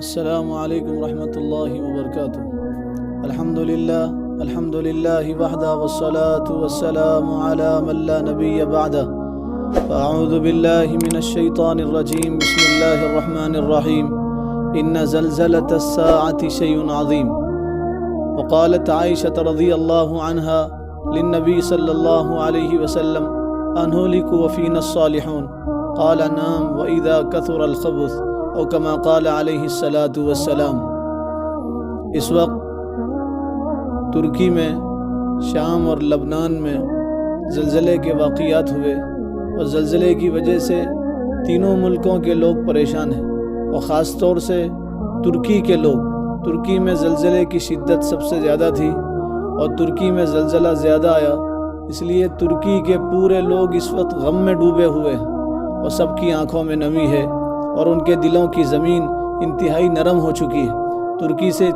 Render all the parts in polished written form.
السلام علیکم ورحمۃ اللہ وبرکاتہ۔ الحمد للہ وحدہ والصلاة والسلام علی من لا نبی بعدہ۔ فاعوذ باللہ من الشیطان الرجیم، بسم اللہ الرحمن الرحیم۔ ان زلزلۃ الساعۃ شیء عظیم۔ وقالت عائشة رضی اللہ عنہا للنبی صلی اللہ علیہ وسلم انہلک وفینا الصالحون قال نعم واذا کثر الخبث او کما قال علیہ الصلاۃ والسلام۔ اس وقت ترکی میں، شام اور لبنان میں زلزلے کے واقعات ہوئے اور زلزلے کی وجہ سے تینوں ملکوں کے لوگ پریشان ہیں، اور خاص طور سے ترکی کے لوگ۔ ترکی میں زلزلے کی شدت سب سے زیادہ تھی اور ترکی میں زلزلہ زیادہ آیا، اس لیے ترکی کے پورے لوگ اس وقت غم میں ڈوبے ہوئے ہیں اور سب کی آنکھوں میں نمی ہے اور ان کے دلوں کی زمین انتہائی نرم ہو چکی ہے۔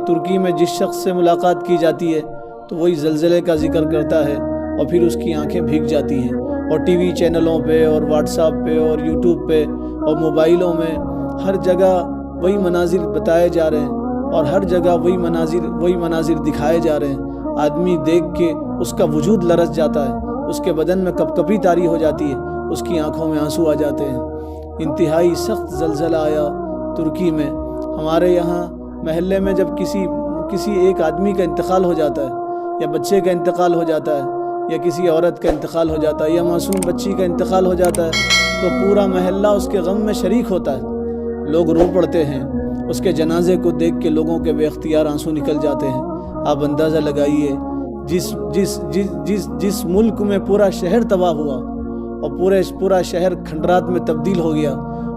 ترکی میں جس شخص سے ملاقات کی جاتی ہے تو وہی زلزلے کا ذکر کرتا ہے اور پھر اس کی آنکھیں بھیگ جاتی ہیں، اور ٹی وی چینلوں پہ اور واٹس ایپ پہ اور یوٹیوب پہ اور موبائلوں میں ہر جگہ وہی مناظر بتائے جا رہے ہیں اور ہر جگہ وہی مناظر دکھائے جا رہے ہیں۔ آدمی دیکھ کے اس کا وجود لرز جاتا ہے، اس کے بدن میں کپکپی طاری ہو جاتی ہے، اس کی آنکھوں میں آنسو آ جاتے ہیں۔ انتہائی سخت زلزلہ آیا ترکی میں۔ ہمارے یہاں محلے میں جب کسی ایک آدمی کا انتقال ہو جاتا ہے، یا بچے کا انتقال ہو جاتا ہے، یا کسی عورت کا انتقال ہو جاتا ہے، یا معصوم بچی کا انتقال ہو جاتا ہے، تو پورا محلہ اس کے غم میں شریک ہوتا ہے۔ لوگ رو پڑتے ہیں، اس کے جنازے کو دیکھ کے لوگوں کے بے اختیار آنسو نکل جاتے ہیں۔ آپ اندازہ لگائیے، جس ملک میں پورا شہر تباہ ہوا اور پورا شہر کھنڈرات میں تبدیل ہو گیا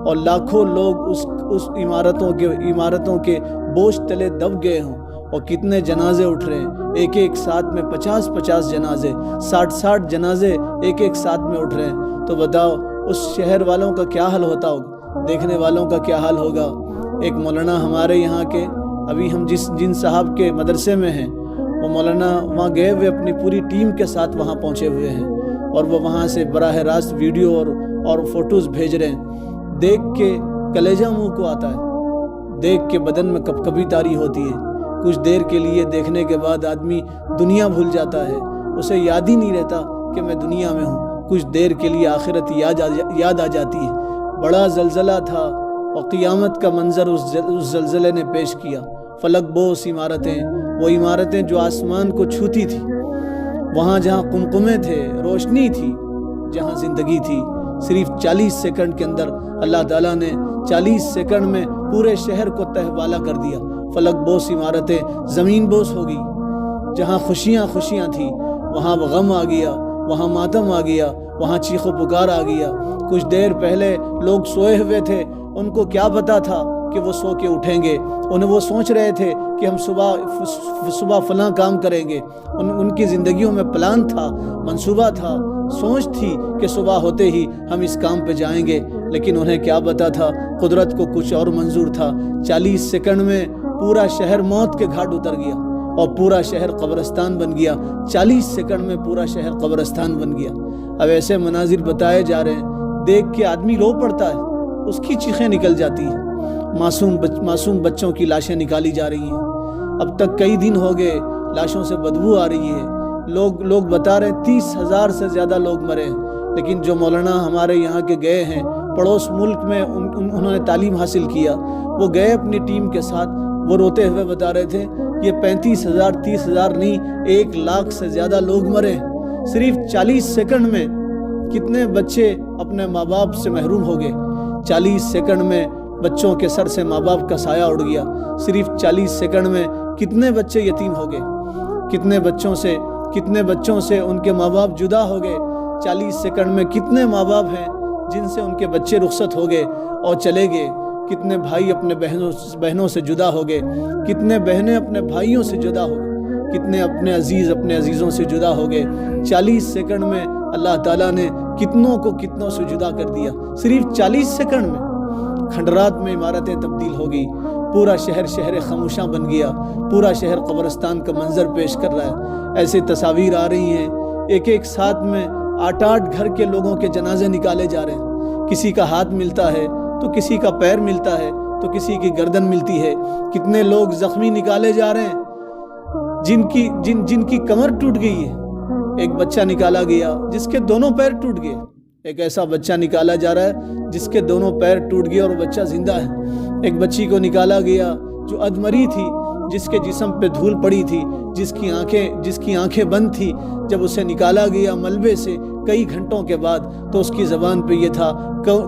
اور لاکھوں لوگ اس عمارتوں کے بوجھ تلے دب گئے ہوں، اور کتنے جنازے اٹھ رہے ہیں، ایک ساتھ میں 50 جنازے، 60 جنازے ایک ساتھ میں اٹھ رہے ہیں، تو بتاؤ اس شہر والوں کا کیا حال ہوتا ہوگا، دیکھنے والوں کا کیا حال ہوگا۔ ایک مولانا ہمارے یہاں کے، ابھی ہم جن صاحب کے مدرسے میں ہیں، وہ مولانا وہاں گئے ہوئے اپنی پوری ٹیم کے ساتھ وہاں پہنچے ہوئے ہیں، اور وہ وہاں سے براہ راست ویڈیو اور فوٹوز بھیج رہے ہیں۔ دیکھ کے کلیجہ منہ کو آتا ہے، دیکھ کے بدن میں کپکپی طاری ہوتی ہے۔ کچھ دیر کے لیے دیکھنے کے بعد آدمی دنیا بھول جاتا ہے، اسے یاد ہی نہیں رہتا کہ میں دنیا میں ہوں۔ کچھ دیر کے لیے آخرت یاد آ جاتی ہے۔ بڑا زلزلہ تھا اور قیامت کا منظر اس زلزلے نے پیش کیا۔ فلک بوس عمارتیں، وہ عمارتیں جو آسمان کو چھوتی تھی، وہاں جہاں قمقمے تھے، روشنی تھی، جہاں زندگی تھی، صرف 40 سیکنڈ کے اندر اللہ تعالیٰ نے 40 سیکنڈ میں پورے شہر کو تہوالا کر دیا۔ فلک بوس عمارتیں زمین بوس ہو گئی۔ جہاں خوشیاں تھیں، وہاں غم آ گیا، وہاں ماتم آ گیا، وہاں چیخ و پکار آ گیا۔ کچھ دیر پہلے لوگ سوئے ہوئے تھے، ان کو کیا پتا تھا کہ وہ سو کے اٹھیں گے؟ وہ سوچ رہے تھے کہ ہم صبح فلاں کام کریں گے، ان کی زندگیوں میں پلان تھا، منصوبہ تھا، سوچ تھی کہ صبح ہوتے ہی ہم اس کام پہ جائیں گے، لیکن انہیں کیا پتا تھا، قدرت کو کچھ اور منظور تھا۔ 40 سیکنڈ میں پورا شہر موت کے گھاٹ اتر گیا اور پورا شہر قبرستان بن گیا۔ 40 سیکنڈ میں پورا شہر قبرستان بن گیا۔ اب ایسے مناظر بتائے جا رہے ہیں، دیکھ کے آدمی رو پڑتا ہے، اس کی چیخیں نکل جاتی ہیں۔ معصوم بچوں کی لاشیں نکالی جا رہی ہیں۔ اب تک کئی دن ہو گئے، لاشوں سے بدبو آ رہی ہے۔ لوگ بتا رہے ہیں 30,000 سے زیادہ لوگ مرے ہیں، لیکن جو مولانا ہمارے یہاں کے گئے ہیں، پڑوس ملک میں انہوں نے تعلیم حاصل کیا، وہ گئے اپنی ٹیم کے ساتھ، وہ روتے ہوئے بتا رہے تھے یہ 35,000 30,000 نہیں، 1 لاکھ سے زیادہ لوگ مرے ہیں۔ صرف 40 سیکنڈ میں کتنے بچے اپنے ماں باپ سے محروم ہو گئے۔ 40 سیکنڈ میں بچوں کے سر سے ماں باپ کا سایہ اڑ گیا۔ صرف 40 سیکنڈ میں کتنے بچے یتیم ہو گئے، کتنے بچوں سے ان کے ماں باپ جدا ہو گئے۔ 40 سیکنڈ میں کتنے ماں باپ ہیں جن سے ان کے بچے رخصت ہو گئے اور چلے گئے۔ کتنے بھائی اپنے بہنوں سے جدا ہو گئے، کتنے بہنیں اپنے بھائیوں سے جدا ہو گئے، کتنے اپنے عزیزوں سے جدا ہو گئے۔ 40 سیکنڈ میں اللہ تعالیٰ نے کتنوں سے جدا کر دیا۔ صرف 40 سیکنڈ میں کھنڈرات میں عمارتیں تبدیل ہو گئی، پورا شہر خاموشاں بن گیا، پورا شہر قبرستان کا منظر پیش کر رہا ہے۔ ایسے تصاویر آ رہی ہیں، ایک ساتھ میں 8 گھر کے لوگوں کے جنازے نکالے جا رہے ہیں۔ کسی کا ہاتھ ملتا ہے تو کسی کا پیر ملتا ہے، تو کسی کی گردن ملتی ہے، کتنے لوگ زخمی نکالے جا رہے ہیں جن کی کمر ٹوٹ گئی ہے۔ ایک بچہ نکالا گیا جس کے دونوں پیر ٹوٹ گئے، ایک ایسا بچہ نکالا جا رہا ہے جس کے دونوں پیر ٹوٹ گئے اور بچہ زندہ ہے۔ ایک بچی کو نکالا گیا جو ادمری تھی، جس کے جسم پہ دھول پڑی تھی، جس کی آنکھیں بند تھی۔ جب اسے نکالا گیا ملبے سے کئی گھنٹوں کے بعد تو اس کی زبان پہ یہ تھا،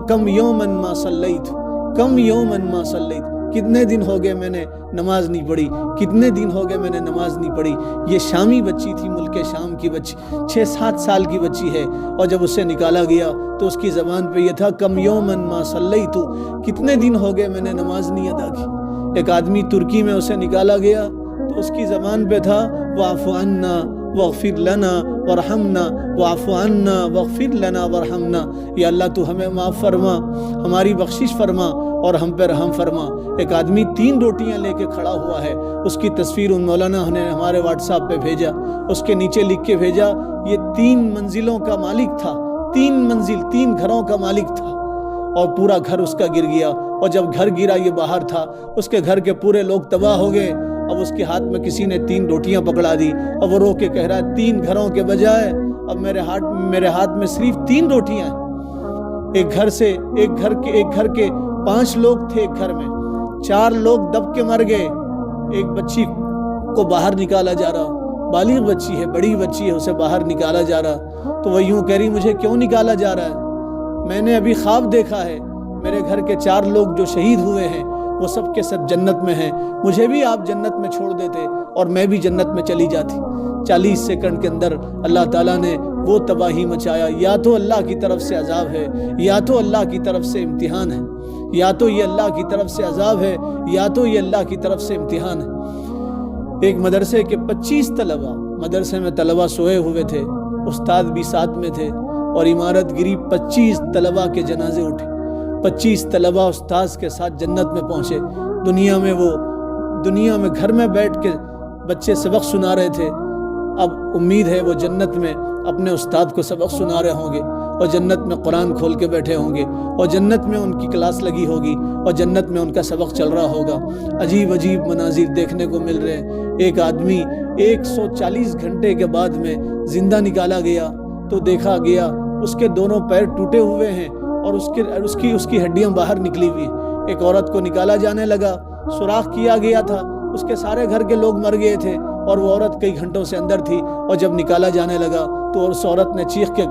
کم یومن ما صلیت، کم یومن ما صلیت، کتنے دن ہو گئے میں نے نماز نہیں پڑھی، کتنے دن ہو گئے میں نے نماز نہیں پڑھی۔ یہ شامی بچی تھی، ملک شام کی بچی، 6-7 سال کی بچی ہے، اور جب اسے نکالا گیا تو اس کی زبان پہ یہ تھا، کم یومن ما صلیت، کتنے دن ہو گئے میں نے نماز نہیں ادا کی۔ ایک آدمی ترکی میں اسے نکالا گیا تو اس کی زبان پہ تھا، واعف عنا واغفر لنا ورحمنا، واعف عنا واغفر لنا ورحمنا، یا اللہ تو ہمیں معاف فرما، ہماری بخشش فرما اور ہم پہ رحم فرما۔ ایک آدمی 3 روٹیاں لے کے کھڑا ہوا ہے، اس کی تصویر ان مولانا نے ہمارے واٹس ایپ پہ بھیجا، اس کے نیچے لکھ کے بھیجا، یہ 3 منزلوں کا مالک تھا، 3 گھروں کا مالک تھا، اور پورا گھر اس کا گر گیا، اور جب گھر گرا یہ باہر تھا، اس کے گھر کے پورے لوگ تباہ ہو گئے۔ اب اس کے ہاتھ میں کسی نے 3 روٹیاں پکڑا دی، اور وہ رو کے کہہ رہا ہے، 3 گھروں کے بجائے اب میرے ہاتھ میں صرف 3 روٹیاں ہیں۔ ایک گھر کے 5 لوگ تھے، ایک گھر میں 4 لوگ دب کے مر گئے۔ ایک بچی کو باہر نکالا جا رہا، بالغ بچی ہے، بڑی بچی ہے، اسے باہر نکالا جا رہا، تو وہ یوں کہہ رہی، مجھے کیوں نکالا جا رہا ہے؟ میں نے ابھی خواب دیکھا ہے، میرے گھر کے 4 لوگ جو شہید ہوئے ہیں وہ سب کے سب جنت میں ہیں، مجھے بھی آپ جنت میں چھوڑ دیتے اور میں بھی جنت میں چلی جاتی۔ 40 سیکنڈ کے اندر اللہ تعالیٰ نے وہ تباہی مچایا۔ یا تو اللہ کی طرف سے عذاب ہے، یا تو اللہ کی طرف سے امتحان ہے، یا تو یہ اللہ کی طرف سے عذاب ہے، یا تو یہ اللہ کی طرف سے امتحان ہے۔ ایک مدرسے کے 25 طلبہ، مدرسے میں طلبہ سوئے ہوئے تھے، استاد بھی ساتھ میں تھے، اور عمارت گری، 25 طلبہ کے جنازے اٹھے، 25 طلبہ استاذ کے ساتھ جنت میں پہنچے۔ دنیا میں گھر میں بیٹھ کے بچے سبق سنا رہے تھے، اب امید ہے وہ جنت میں اپنے استاد کو سبق سنا رہے ہوں گے، اور جنت میں قرآن کھول کے بیٹھے ہوں گے، اور جنت میں ان کی کلاس لگی ہوگی، اور جنت میں ان کا سبق چل رہا ہوگا۔ عجیب عجیب مناظر دیکھنے کو مل رہے ہیں۔ ایک آدمی 140 گھنٹے کے بعد میں زندہ نکالا گیا تو دیکھا گیا اس کے دونوں پیر ٹوٹے ہوئے ہیں اور اس کی ہڈیاں باہر نکلی ہوئی ہیں۔ ایک عورت کو نکالا جانے لگا، سوراخ کیا گیا تھا، اس کے سارے گھر کے لوگ مر گئے تھے اور وہ عورت کئی گھنٹوں سے اندر تھی، اور جب نکالا جانے لگا تو اس عورت نے چیخ کے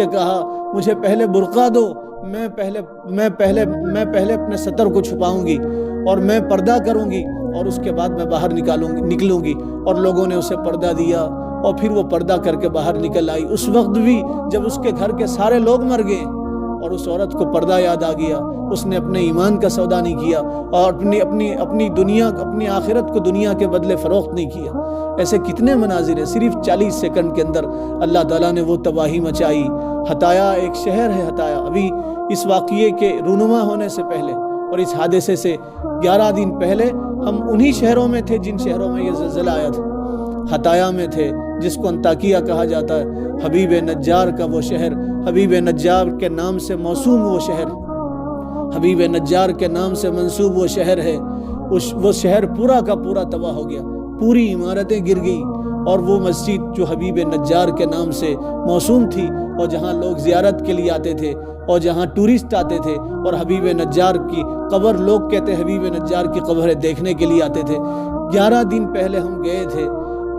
کہا، مجھے پہلے برقع دو، میں پہلے اپنے ستر کو چھپاؤں گی اور میں پردہ کروں گی، اور اس کے بعد میں باہر نکلوں گی۔ اور لوگوں نے اسے پردہ دیا، اور پھر وہ پردہ کر کے باہر نکل آئی۔ اس وقت بھی جب اس کے گھر کے سارے لوگ مر گئے اور اس عورت کو پردہ یاد آ گیا، اس نے اپنے ایمان کا سودا نہیں کیا، اور اپنی آخرت کو دنیا کے بدلے فروخت نہیں کیا۔ ایسے کتنے مناظر ہیں۔ صرف 40 سیکنڈ کے اندر اللہ تعالیٰ نے وہ تباہی مچائی۔ ہتایا ایک شہر ہے، ہتایا، ابھی اس واقعے کے رونما ہونے سے پہلے اور اس حادثے سے 11 دن پہلے ہم انہی شہروں میں تھے جن شہروں میں یہ زلزلہ آیا تھا۔ ہتایا میں تھے، جس کو انطاکیہ کہا جاتا ہے، حبیب نجار کا وہ شہر، حبیب نجار کے نام سے موسوم وہ شہر، حبیب نجار کے نام سے منسوب وہ شہر ہے۔ وہ شہر پورا کا پورا تباہ ہو گیا، پوری عمارتیں گر گئی، اور وہ مسجد جو حبیب نجار کے نام سے موسوم تھی، اور جہاں لوگ زیارت کے لیے آتے تھے اور جہاں ٹورسٹ آتے تھے، اور حبیب نجار کی قبر، لوگ کہتے حبیب نجار کی قبر دیکھنے کے لیے آتے تھے۔ 11 دن پہلے ہم گئے تھے،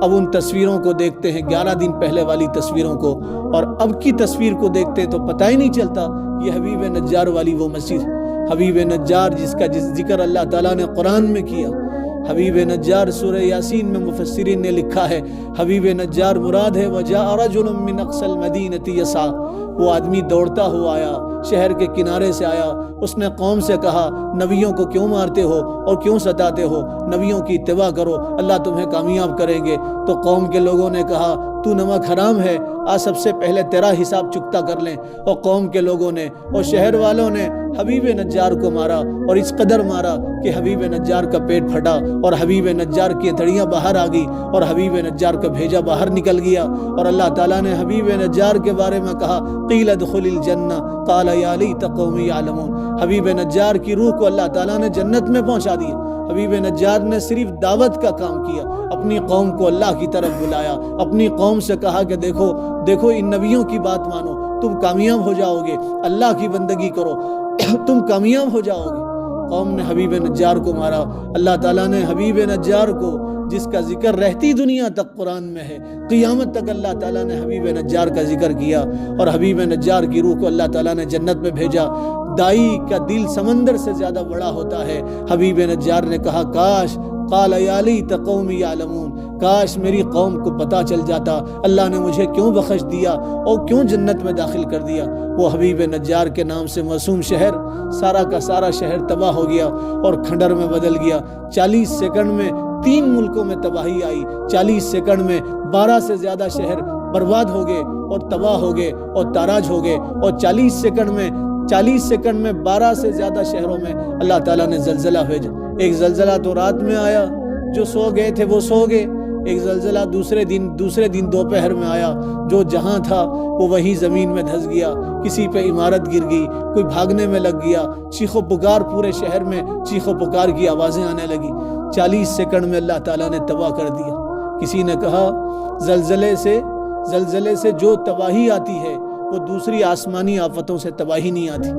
اب ان تصویروں کو دیکھتے ہیں، 11 دن پہلے والی تصویروں کو، اور اب کی تصویر کو دیکھتے ہیں تو پتہ ہی نہیں چلتا یہ حبیب نجار والی وہ مسجد، حبیب نجار جس ذکر اللہ تعالیٰ نے قرآن میں کیا۔ حبیب نجار سورہ یاسین میں مفسرین نے لکھا ہے، حبیب نجار مراد ہے وَجَاءَ رَجُلٌ مِّنْ أَقْصَى الْمَدِينَةِ يَسْعَىٰ، وہ آدمی دوڑتا ہوا آیا، شہر کے کنارے سے آیا، اس نے قوم سے کہا، نبیوں کو کیوں مارتے ہو اور کیوں ستاتے ہو، نبیوں کی اتباع کرو، اللہ تمہیں کامیاب کریں گے۔ تو قوم کے لوگوں نے کہا، تو نمک حرام ہے، آج سب سے پہلے تیرا حساب چکتا کر لیں۔ اور قوم کے لوگوں نے اور شہر والوں نے حبیب نجار کو مارا، اور اس قدر مارا کہ حبیب نجار کا پیٹ پھٹا اور حبیب نجار کی ہتھیلیاں باہر آ گئی اور حبیب نجار کا بھیجا باہر نکل گیا۔ اور اللہ تعالیٰ نے حبیب نجار کے بارے میں کہا، قیل ادخل الجنہ، قال یا لیت قومی یعلمون۔ حبیب نجار کی روح کو اللہ تعالیٰ نے جنت میں پہنچا دیا۔ حبیب نجار نے صرف دعوت کا کام کیا، اپنی قوم کو اللہ کی طرف بلایا، اپنی قوم سے کہا کہ دیکھو ان نبیوں کی بات مانو، تم کامیاب ہو جاؤ گے، اللہ کی بندگی کرو، تم کامیاب ہو جاؤ گے۔ قوم نے حبیب نجار کو مارا۔ اللہ تعالیٰ نے حبیب نجار کو، جس کا ذکر رہتی دنیا تک قرآن میں ہے، قیامت تک اللہ تعالیٰ نے حبیب نجار کا ذکر کیا، اور حبیب نجار کی روح کو اللہ تعالیٰ نے جنت میں بھیجا۔ دائی کا دل سمندر سے زیادہ بڑا ہوتا ہے۔ حبیب نجار نے کہا کاش، قال یا لیت قومی یعلمون، کاش میری قوم کو پتہ چل جاتا اللہ نے مجھے کیوں بخش دیا اور کیوں جنت میں داخل کر دیا۔ وہ حبیب نجار کے نام سے معصوم شہر، سارا کا سارا شہر تباہ ہو گیا اور کھنڈر میں بدل گیا۔ 40 سیکنڈ میں 3 ملکوں میں تباہی آئی۔ 40 سیکنڈ میں 12 سے زیادہ شہر برباد ہو گئے اور تباہ ہو گئے اور تاراج ہو گئے، اور 40 سیکنڈ میں 12 سے زیادہ شہروں میں اللہ تعالیٰ نے زلزلہ بھیجا۔ ایک زلزلہ تو رات میں آیا، جو سو گئے تھے وہ سو گئے۔ ایک زلزلہ دوسرے دن دوپہر میں آیا، جو جہاں تھا وہ وہی زمین میں دھس گیا، کسی پہ عمارت گر گئی، کوئی بھاگنے میں لگ گیا، چیخ و پکار، پورے شہر میں چیخ و پکار کی آوازیں آنے لگی۔ 40 سیکنڈ میں اللہ تعالیٰ نے تباہ کر دیا۔ کسی نے کہا زلزلے سے جو تباہی آتی ہے وہ دوسری آسمانی آفتوں سے تباہی نہیں آتی،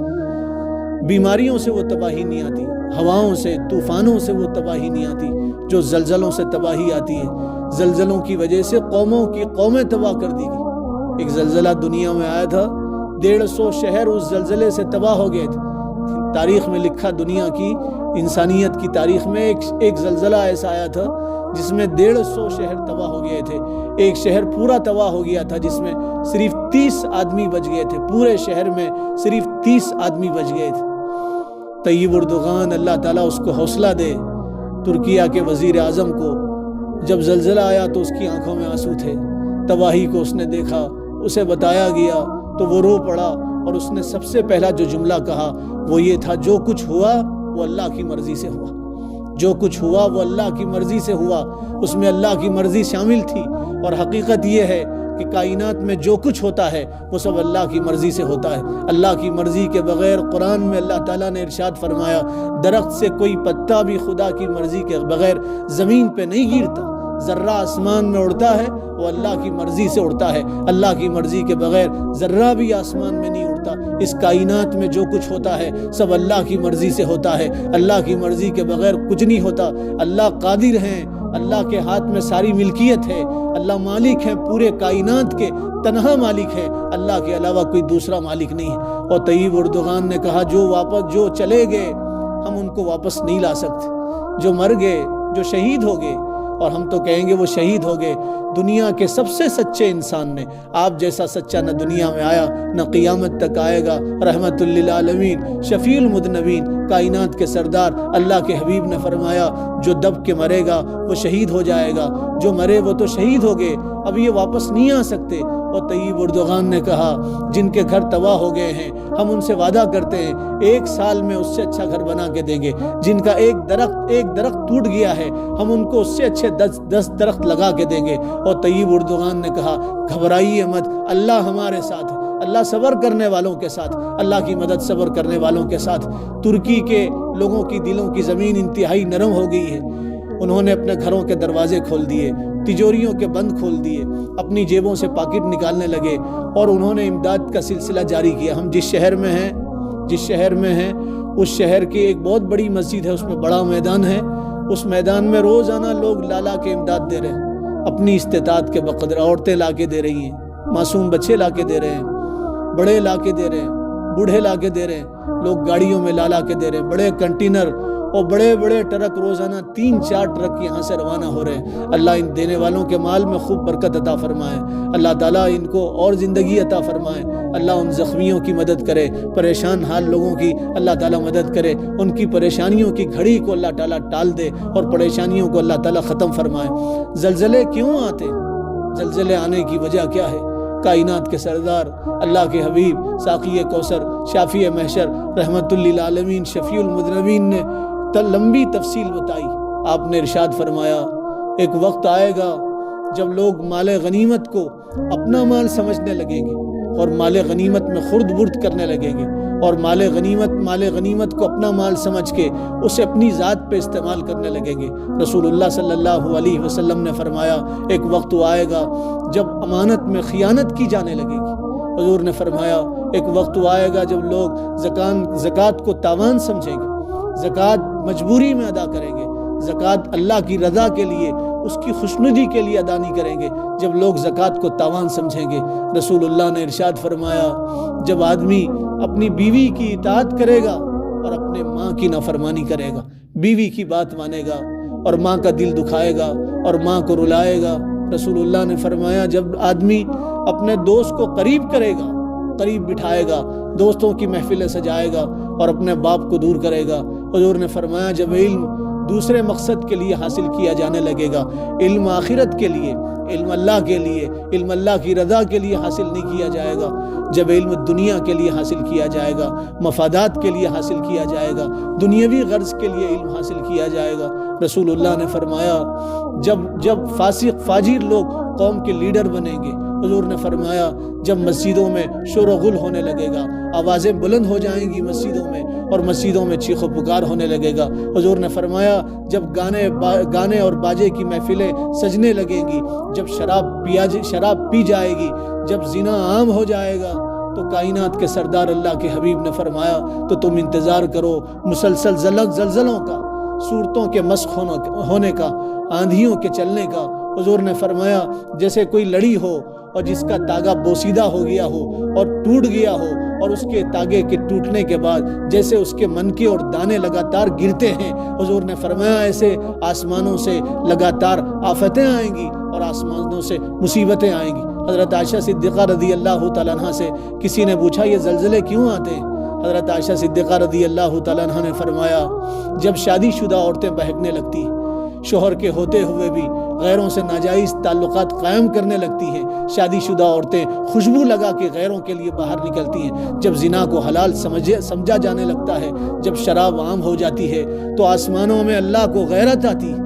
بیماریوں سے وہ تباہی نہیں آتی، ہواؤں سے، طوفانوں سے وہ تباہی نہیں آتی، جو زلزلوں سے تباہی آتی ہے۔ زلزلوں کی وجہ سے قومیں تباہ کر دی گئی۔ ایک زلزلہ دنیا میں آیا تھا، 150 شہر اس زلزلے سے تباہ ہو گئے تھے۔ تاریخ میں لکھا، دنیا کی، انسانیت کی تاریخ میں ایک زلزلہ ایسا آیا تھا جس میں 150 شہر تباہ ہو گئے تھے۔ ایک شہر پورا تباہ ہو گیا تھا جس میں صرف 30 آدمی بچ گئے تھے، پورے شہر میں صرف 30 آدمی بچ گئے تھے۔ طیب اردغان، اللہ تعالیٰ اس کو حوصلہ دے، ترکیہ کے وزیر اعظم کو جب زلزلہ آیا تو اس کی آنکھوں میں آنسو تھے، تباہی کو اس نے دیکھا، اسے بتایا گیا تو وہ رو پڑا، اور اس نے سب سے پہلا جو جملہ کہا وہ یہ تھا، جو کچھ ہوا وہ اللہ کی مرضی سے ہوا، جو کچھ ہوا وہ اللہ کی مرضی سے ہوا۔ اس میں اللہ کی مرضی شامل تھی، اور حقیقت یہ ہے کہ کائنات میں جو کچھ ہوتا ہے وہ سب اللہ کی مرضی سے ہوتا ہے۔ اللہ کی مرضی کے بغیر، قرآن میں اللہ تعالیٰ نے ارشاد فرمایا، درخت سے کوئی پتا بھی خدا کی مرضی کے بغیر زمین پہ نہیں گرتا، ذرہ آسمان میں اڑتا ہے وہ اللہ کی مرضی سے اڑتا ہے، اللہ کی مرضی کے بغیر ذرہ بھی آسمان میں نہیں اڑتا۔ اس کائنات میں جو کچھ ہوتا ہے سب اللہ کی مرضی سے ہوتا ہے، اللہ کی مرضی کے بغیر کچھ نہیں ہوتا۔ اللہ قادر ہیں، اللہ کے ہاتھ میں ساری ملکیت ہے، اللہ مالک ہیں، پورے کائنات کے تنہا مالک ہے، اللہ کے علاوہ کوئی دوسرا مالک نہیں ہے۔ اور طیب اردغان نے کہا، جو چلے گئے ہم ان کو واپس نہیں لا سکتے، جو مر گئے، جو شہید ہو گئے، اور ہم تو کہیں گے وہ شہید ہو گئے۔ دنیا کے سب سے سچے انسان نے، آپ جیسا سچا نہ دنیا میں آیا نہ قیامت تک آئے گا، رحمت للعالمین، شفیع المذنبین، کائنات کے سردار اللہ کے حبیب نے فرمایا، جو دب کے مرے گا وہ شہید ہو جائے گا، جو مرے وہ تو شہید ہو گئے، اب یہ واپس نہیں آ سکتے۔ اور طیب اردغان نے کہا، جن کے گھر تباہ ہو گئے ہیں ہم ان سے وعدہ کرتے ہیں 1 سال میں اس سے اچھا گھر بنا کے دیں گے، جن کا ایک درخت ٹوٹ گیا ہے ہم ان کو اس سے اچھے 10 درخت لگا کے دیں گے۔ اور طیب اردغان نے کہا، گھبرائیے مت، اللہ ہمارے ساتھ ہے، اللہ صبر کرنے والوں کے ساتھ، اللہ کی مدد صبر کرنے والوں کے ساتھ۔ ترکی کے لوگوں کی دلوں کی زمین انتہائی نرم ہو گئی ہے، انہوں نے اپنے گھروں کے دروازے کھول دیے، تجوریوں کے بند کھول دیے، اپنی جیبوں سے پاکٹ نکالنے لگے، اور انہوں نے امداد کا سلسلہ جاری کیا۔ ہم جس شہر میں ہیں اس شہر کی ایک بہت بڑی مسجد ہے، اس میں بڑا میدان ہے، اس میدان میں روزانہ لوگ لا کے امداد دے رہے ہیں، اپنی استطاعت کے بقدر، عورتیں لا کے دے رہی ہیں، معصوم بچے لا کے دے رہے ہیں، بڑے لا کے دے رہے ہیں، بوڑھے لا کے دے رہے ہیں، لوگ گاڑیوں میں لا کے دے رہے ہیں، بڑے کنٹینر اور بڑے بڑے ٹرک، روزانہ 3-4 ٹرک یہاں سے روانہ ہو رہے ہیں۔ اللہ ان دینے والوں کے مال میں خوب برکت عطا فرمائے، اللہ تعالیٰ ان کو اور زندگی عطا فرمائے، اللہ ان زخمیوں کی مدد کرے، پریشان حال لوگوں کی اللہ تعالیٰ مدد کرے، ان کی پریشانیوں کی گھڑی کو اللہ تعالیٰ ٹال دے اور پریشانیوں کو اللہ تعالیٰ ختم فرمائے۔ زلزلے کیوں آتے؟ زلزلے آنے کی وجہ کیا ہے؟ کائنات کے سردار اللہ کے حبیب ساقی کوثر، شافی محشر، رحمت للعالمین، شفیع المذنبین نے لمبی تفصیل بتائی۔ آپ نے ارشاد فرمایا، ایک وقت آئے گا جب لوگ مال غنیمت کو اپنا مال سمجھنے لگیں گے، اور مال غنیمت میں خرد برد کرنے لگیں گے، اور مال غنیمت کو اپنا مال سمجھ کے اسے اپنی ذات پہ استعمال کرنے لگیں گے۔ رسول اللہ صلی اللہ علیہ وسلم نے فرمایا ایک وقت آئے گا جب امانت میں خیانت کی جانے لگے گی۔ حضور نے فرمایا ایک وقت آئے گا جب لوگ زکوٰۃ کو تاوان سمجھیں گے، زکوٰۃ مجبوری میں ادا کریں گے، زکوٰۃ اللہ کی رضا کے لیے، اس کی خوشنودی کے لیے ادا نہیں کریں گے، جب لوگ زکوٰۃ کو تاوان سمجھیں گے۔ رسول اللہ نے ارشاد فرمایا جب آدمی اپنی بیوی کی اطاعت کرے گا اور اپنے ماں کی نافرمانی کرے گا، بیوی کی بات مانے گا اور ماں کا دل دکھائے گا اور ماں کو رلائے گا، رسول اللہ نے فرمایا جب آدمی اپنے دوست کو قریب کرے گا، قریب بٹھائے گا، دوستوں کی محفلیں سجائے گا اور اپنے باپ کو دور کرے گا، حضور نے فرمایا جب علم دوسرے مقصد کے لیے حاصل کیا جانے لگے گا، علم آخرت کے لیے، علم اللہ کے لیے، علم اللہ کی رضا کے لیے حاصل نہیں کیا جائے گا، جب علم دنیا کے لیے حاصل کیا جائے گا، مفادات کے لیے حاصل کیا جائے گا، دنیاوی غرض کے لیے علم حاصل کیا جائے گا، رسول اللہ نے فرمایا جب فاسق فاجر لوگ قوم کے لیڈر بنیں گے، حضور نے فرمایا جب مسجدوں میں شور و غل ہونے لگے گا، آوازیں بلند ہو جائیں گی مسجدوں میں اور مسجدوں میں چیخ و پکار ہونے لگے گا، حضور نے فرمایا جب گانے اور باجے کی محفلیں سجنے لگیں گی، جب شراب پی جائے گی، جب زنا عام ہو جائے گا، تو کائنات کے سردار اللہ کے حبیب نے فرمایا تو تم انتظار کرو مسلسل زلزلوں کا، صورتوں کے مسخ ہونے کا، آندھیوں کے چلنے کا۔ حضور نے فرمایا جیسے کوئی لڑی ہو اور جس کا تاگا بوسیدہ ہو گیا ہو اور ٹوٹ گیا ہو، اور اس کے تاگے کے ٹوٹنے کے بعد جیسے اس کے منکے اور دانے لگاتار گرتے ہیں، حضور نے فرمایا ایسے آسمانوں سے لگاتار آفتیں آئیں گی اور آسمانوں سے مصیبتیں آئیں گی۔ حضرت عائشہ صدیقہ رضی اللہ تعالیٰ عنہ سے کسی نے پوچھا یہ زلزلے کیوں آتے ہیں؟ حضرت عائشہ صدیقہ رضی اللہ تعالیٰ عنہ نے فرمایا جب شادی شدہ عورتیں بہکنے لگتی ہیں، شوہر کے ہوتے ہوئے بھی غیروں سے ناجائز تعلقات قائم کرنے لگتی ہیں، شادی شدہ عورتیں خوشبو لگا کے غیروں کے لیے باہر نکلتی ہیں، جب زنا کو حلال سمجھا جانے لگتا ہے، جب شراب عام ہو جاتی ہے، تو آسمانوں میں اللہ کو غیرت آتی ہے،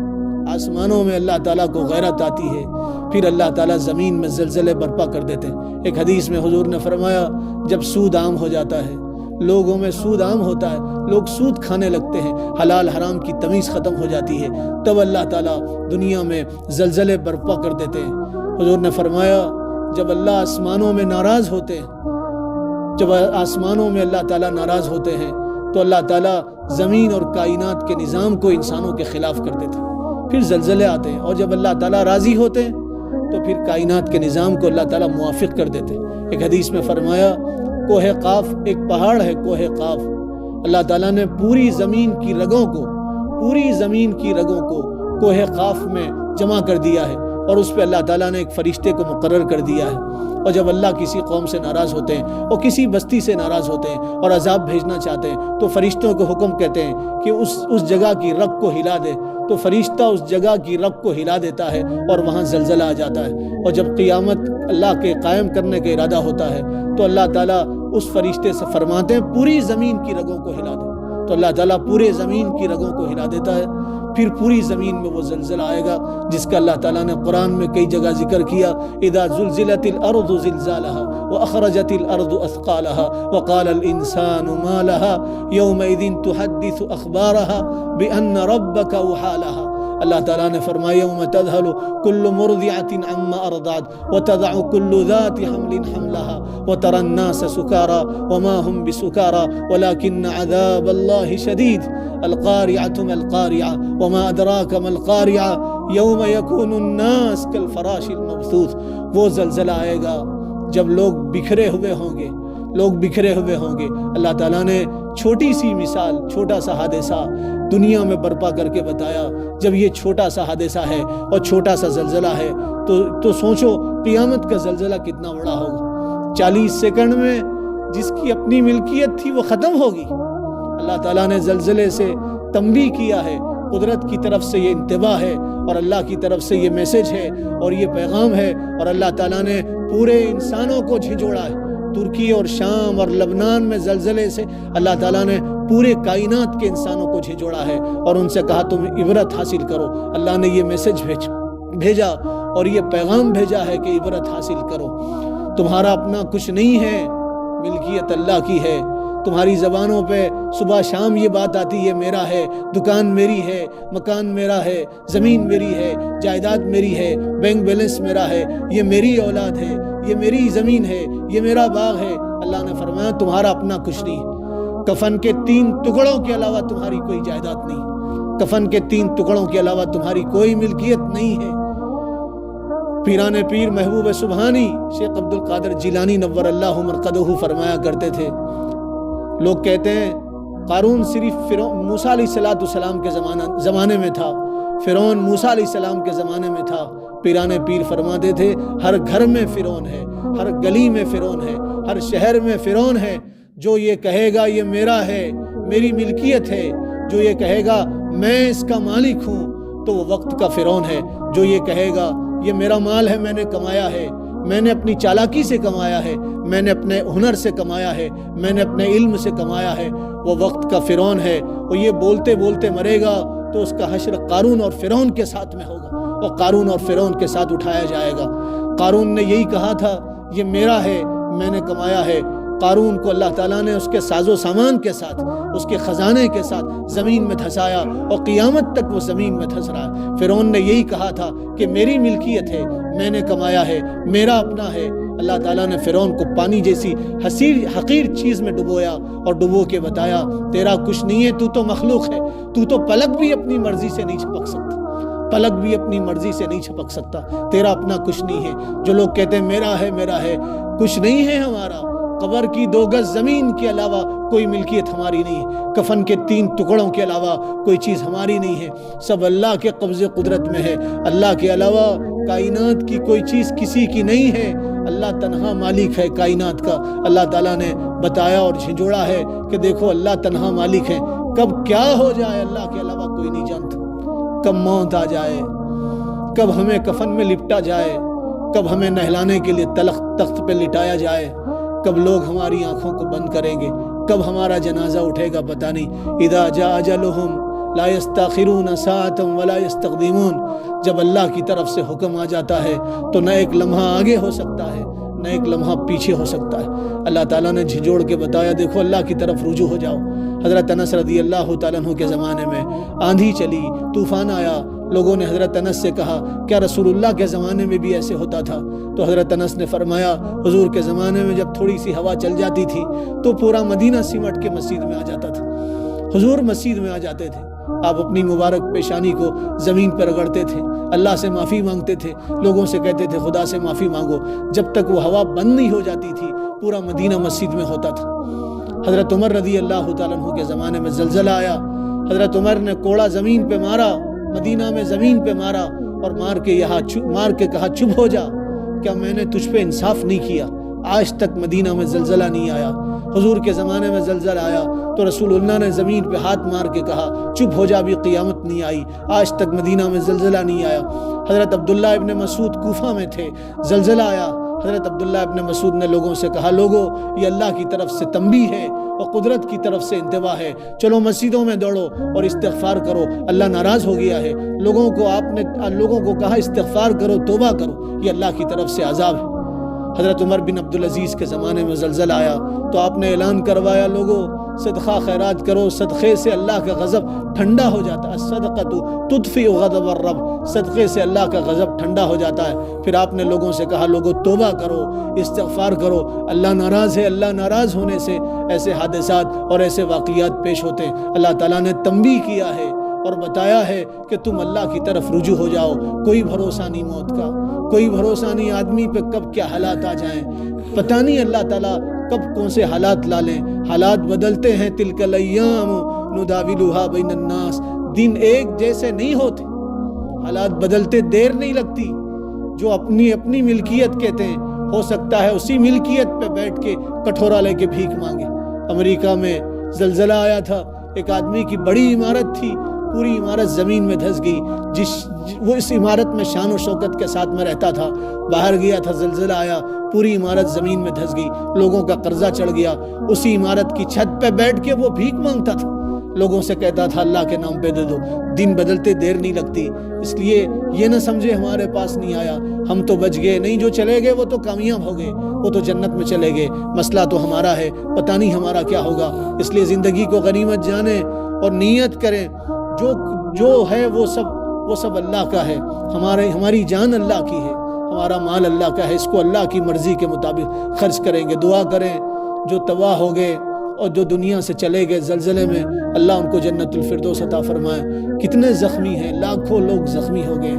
آسمانوں میں اللہ تعالیٰ کو غیرت آتی ہے، پھر اللہ تعالیٰ زمین میں زلزلے برپا کر دیتے ہیں۔ ایک حدیث میں حضور نے فرمایا جب سود عام ہو جاتا ہے، لوگوں میں سود عام ہوتا ہے، لوگ سود کھانے لگتے ہیں، حلال حرام کی تمیز ختم ہو جاتی ہے، تب اللہ تعالیٰ دنیا میں زلزلے برپا کر دیتے ہیں۔ حضور نے فرمایا جب اللہ آسمانوں میں ناراض ہوتے ہیں، جب آسمانوں میں اللہ تعالیٰ ناراض ہوتے ہیں تو اللہ تعالیٰ زمین اور کائنات کے نظام کو انسانوں کے خلاف کر دیتے ہیں، پھر زلزلے آتے ہیں، اور جب اللہ تعالیٰ راضی ہوتے ہیں تو پھر کائنات کے نظام کو اللہ تعالیٰ موافق کر دیتے ہیں۔ ایک حدیث میں فرمایا کوہ قاف ایک پہاڑ ہے، کوہ قاف، اللہ تعالیٰ نے پوری زمین کی رگوں کو کوہ قاف میں جمع کر دیا ہے، اور اس پہ اللہ تعالیٰ نے ایک فرشتے کو مقرر کر دیا ہے، اور جب اللہ کسی قوم سے ناراض ہوتے ہیں اور کسی بستی سے ناراض ہوتے ہیں اور عذاب بھیجنا چاہتے ہیں تو فرشتوں کو حکم کہتے ہیں کہ اس جگہ کی رگ کو ہلا دے، تو فرشتہ اس جگہ کی رگ کو ہلا دیتا ہے اور وہاں زلزلہ آ جاتا ہے، اور جب قیامت اللہ کے قائم کرنے کا ارادہ ہوتا ہے تو اللہ تعالیٰ اس فرشتے سے فرماتے ہیں پوری زمین کی رگوں کو ہلا دے، تو اللہ تعالیٰ پورے زمین کی رگوں کو ہلا دیتا ہے، پھر پوری زمین میں وہ زلزلہ آئے گا جس کا اللہ تعالیٰ نے قرآن میں کئی جگہ ذکر کیا، اذا زلزلت الارض زلزالها واخرجت الارض اثقالها وقال الانسان ما لها يومئذ تحدث اخبارها بان ربك اوحى لها۔ اللہ تعالیٰ نے فرمایا یوم تذہل کل مرضعة عما ارضعت وتضع كل ذات حمل حملها وترى الناس سكارى وما هم بسكارى ولكن عذاب الله شديد القارعة ما القارعة وما أدراك ما القارعة يوم يكون الناس كالفراش المبثوث۔ وہ زلزلہ آئے گا جب لوگ بکھرے ہوئے ہوں گے، اللہ تعالیٰ نے چھوٹی سی مثال، چھوٹا سا حادثہ دنیا میں برپا کر کے بتایا۔ جب یہ چھوٹا سا حادثہ ہے اور چھوٹا سا زلزلہ ہے تو سوچو قیامت کا زلزلہ کتنا بڑا ہوگا۔ 40 سیکنڈ میں جس کی اپنی ملکیت تھی وہ ختم ہوگی۔ اللہ تعالیٰ نے زلزلے سے تنبیہ کیا ہے، قدرت کی طرف سے یہ انتباہ ہے اور اللہ کی طرف سے یہ میسج ہے اور یہ پیغام ہے، اور اللہ تعالیٰ نے پورے انسانوں کو جھنجھوڑا ہے۔ ترکی اور شام اور لبنان میں زلزلے سے اللہ تعالیٰ نے پورے کائنات کے انسانوں کو جھنجھوڑا ہے اور ان سے کہا تم عبرت حاصل کرو۔ اللہ نے یہ میسج بھیجا اور یہ پیغام بھیجا ہے کہ عبرت حاصل کرو۔ تمہارا اپنا کچھ نہیں ہے، ملکیت اللہ کی ہے۔ تمہاری زبانوں پہ صبح شام یہ بات آتی ہے میرا ہے، دکان میری ہے، مکان میرا ہے، زمین میری ہے، جائیداد میری ہے، بینک بیلنس میرا ہے، یہ میری اولاد ہے، یہ میری زمین ہے، یہ میرا باغ ہے۔ اللہ نے فرمایا تمہارا اپنا کچھ نہیں، کفن کے 3 ٹکڑوں کے علاوہ تمہاری کوئی جائیداد نہیں، کفن کے 3 ٹکڑوں کے علاوہ تمہاری کوئی ملکیت نہیں ہے۔ پیران پیر محبوب سبحانی شیخ عبد القادر جیلانی نور اللہ مرقدہ فرمایا کرتے تھے، لوگ کہتے ہیں قارون صرف موسیٰ علیہ السلام کے زمانے میں تھا، فرعون موسیٰ علیہ السلام کے زمانے میں تھا۔ پیران پیر فرماتے تھے ہر گھر میں فرعون ہے، ہر گلی میں فرعون ہے، ہر شہر میں فرعون ہے۔ جو یہ کہے گا یہ میرا ہے، میری ملکیت ہے، جو یہ کہے گا میں اس کا مالک ہوں، تو وہ وقت کا فرعون ہے۔ جو یہ کہے گا یہ میرا مال ہے، میں نے کمایا ہے، میں نے اپنی چالاکی سے کمایا ہے، میں نے اپنے ہنر سے کمایا ہے، میں نے اپنے علم سے کمایا ہے، وہ وقت کا فرعون ہے۔ وہ یہ بولتے بولتے مرے گا تو اس کا حشر قارون اور فرعون کے ساتھ میں ہوگا، اور قارون اور فرعون کے ساتھ اٹھایا جائے گا۔ قارون نے یہی کہا تھا یہ میرا ہے، میں نے کمایا ہے۔ قارون کو اللہ تعالیٰ نے اس کے ساز و سامان کے ساتھ، اس کے خزانے کے ساتھ زمین میں دھسایا، اور قیامت تک وہ زمین میں دھس رہا ہے۔ فرعون نے یہی کہا تھا کہ میری ملکیت ہے، میں نے کمایا ہے، میرا اپنا ہے۔ اللہ تعالیٰ نے فرعون کو پانی جیسی حقیر چیز میں ڈبویا اور ڈبو کے بتایا تیرا کچھ نہیں ہے، تو تو مخلوق ہے، تو تو پلک بھی اپنی مرضی سے نہیں چھپک سکتا، پلک بھی اپنی مرضی سے نہیں چھپک سکتا، تیرا اپنا کچھ نہیں ہے۔ جو لوگ کہتے ہیں میرا ہے میرا ہے، کچھ نہیں ہے ہمارا۔ قبر کی 2 گز زمین کے علاوہ کوئی ملکیت ہماری نہیں ہے، کفن کے 3 ٹکڑوں کے علاوہ کوئی چیز ہماری نہیں ہے، سب اللہ کے قبضے قدرت میں ہے۔ اللہ کے علاوہ کائنات کی کوئی چیز کسی کی نہیں ہے، اللہ تنہا مالک ہے کائنات کا۔ اللہ تعالیٰ نے بتایا اور جھنجھوڑا ہے کہ دیکھو اللہ تنہا مالک ہے، کب کیا ہو جائے اللہ کے علاوہ کوئی نہیں جانتا، کب موت آ جائے، کب ہمیں کفن میں لپٹا جائے، کب ہمیں نہلانے کے لیے تخت پہ لٹایا جائے، کب لوگ ہماری آنکھوں کو بند کریں گے، کب ہمارا جنازہ اٹھے گا پتہ نہیں۔ اذا جاء اجلہم لا یستاخرون ساعۃ ولا یستقدمون، جب اللہ کی طرف سے حکم آ جاتا ہے تو نہ ایک لمحہ آگے ہو سکتا ہے نہ ایک لمحہ پیچھے ہو سکتا ہے۔ اللہ تعالیٰ نے جھنجھوڑ کے بتایا دیکھو اللہ کی طرف رجوع ہو جاؤ۔ حضرت انس رضی اللہ تعالیٰ عنہ کے زمانے میں آندھی چلی، طوفان آیا، لوگوں نے حضرت انس سے کہا کیا رسول اللہ کے زمانے میں بھی ایسے ہوتا تھا؟ تو حضرت انس نے فرمایا حضور کے زمانے میں جب تھوڑی سی ہوا چل جاتی تھی تو پورا مدینہ سمٹ کے مسجد میں آ جاتا تھا، حضور مسجد میں آ جاتے تھے، آپ اپنی مبارک پیشانی کو زمین پر رگڑتے تھے، اللہ سے معافی مانگتے تھے، لوگوں سے کہتے تھے خدا سے معافی مانگو، جب تک وہ ہوا بند نہیں ہو جاتی تھی پورا مدینہ مسجد میں ہوتا تھا۔ حضرت عمر رضی اللہ تعالیٰ عنہ کے زمانے میں زلزلہ آیا، حضرت عمر نے کوڑا زمین پہ مارا، مدینہ میں زمین پہ مارا اور مار کے کہا چپ ہو جا، کیا میں نے تجھ پہ انصاف نہیں کیا؟ آج تک مدینہ میں زلزلہ نہیں آیا۔ حضور کے زمانے میں زلزلہ آیا تو رسول اللہ نے زمین پہ ہاتھ مار کے کہا چپ ہو جا، بھی قیامت نہیں آئی، آج تک مدینہ میں زلزلہ نہیں آیا۔ حضرت عبداللہ ابن مسعود کوفہ میں تھے، زلزلہ آیا، حضرت عبداللہ ابن مسعود نے لوگوں سے کہا لوگوں یہ اللہ کی طرف سے تنبیہ ہے اور قدرت کی طرف سے انتباہ ہے، چلو مسجدوں میں دوڑو اور استغفار کرو، اللہ ناراض ہو گیا ہے۔ لوگوں کو کہا استغفار کرو، توبہ کرو، یہ اللہ کی طرف سے عذاب ہے۔ حضرت عمر بن عبدالعزیز کے زمانے میں زلزلہ آیا تو آپ نے اعلان کروایا لوگوں صدقہ خیرات کرو، صدقے سے اللہ کا غضب ٹھنڈا ہو جاتا ہے، الصدقۃ تطفئ غضب الرب، صدقے سے اللہ کا غضب ٹھنڈا ہو جاتا ہے۔ پھر آپ نے لوگوں سے کہا لوگوں توبہ کرو، استغفار کرو، اللہ ناراض ہے، اللہ ناراض ہونے سے ایسے حادثات اور ایسے واقعات پیش ہوتے ہیں۔ اللہ تعالیٰ نے تنبیہ کیا ہے اور بتایا ہے کہ تم اللہ کی طرف رجوع ہو جاؤ، کوئی بھروسہ نہیں موت کا، کوئی بھروسہ نہیں آدمی پہ کب کیا حالات آ جائیں، پتہ نہیں اللہ تعالیٰ کب کون سے حالات لا لیں، حالات بدلتے ہیں، تلک الایام نداولها بین الناس، دن ایک جیسے نہیں ہوتے، حالات بدلتے دیر نہیں لگتی۔ جو اپنی ملکیت کہتے ہیں ہو سکتا ہے اسی ملکیت پہ بیٹھ کے کٹورا لے کے بھیک مانگے۔ امریکہ میں زلزلہ آیا تھا، ایک آدمی کی بڑی عمارت تھی، پوری عمارت زمین میں دھس گئی، وہ اس عمارت میں شان و شوکت کے ساتھ میں رہتا تھا، باہر گیا تھا، زلزلہ آیا، پوری عمارت زمین میں دھس گئی، لوگوں کا قرضہ چڑھ گیا، اسی عمارت کی چھت پہ بیٹھ کے وہ بھیک مانگتا تھا۔ لوگوں سے کہتا تھا اللہ کے نام پہ دے دو. دین بدلتے دیر نہیں لگتی. اس لیے یہ نہ سمجھے ہمارے پاس نہیں آیا ہم تو بچ گئے. نہیں، جو چلے گئے وہ تو کامیاب ہو گئے، وہ تو جنت میں چلے گئے. مسئلہ تو ہمارا ہے، پتہ نہیں ہمارا کیا ہوگا. اس لیے زندگی کو غنیمت جانیں اور نیت کریں. جو ہے وہ سب اللہ کا ہے. ہماری جان اللہ کی ہے، ہمارا مال اللہ کا ہے. اس کو اللہ کی مرضی کے مطابق خرچ کریں گے. دعا کریں جو تباہ ہو گئے اور جو دنیا سے چلے گئے زلزلے میں، اللہ ان کو جنت الفردوس عطا فرمائے. کتنے زخمی ہیں، لاکھوں لوگ زخمی ہو گئے،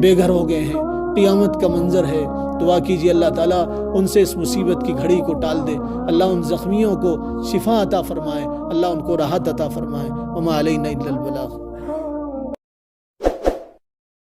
بے گھر ہو گئے ہیں. قیامت کا منظر ہے. دعا کیجیے اللہ تعالیٰ ان سے اس مصیبت کی گھڑی کو ٹال دے. اللہ ان زخمیوں کو شفا عطا فرمائے، اللہ ان کو راحت عطا فرمائے. وما علینا الا البلاغ.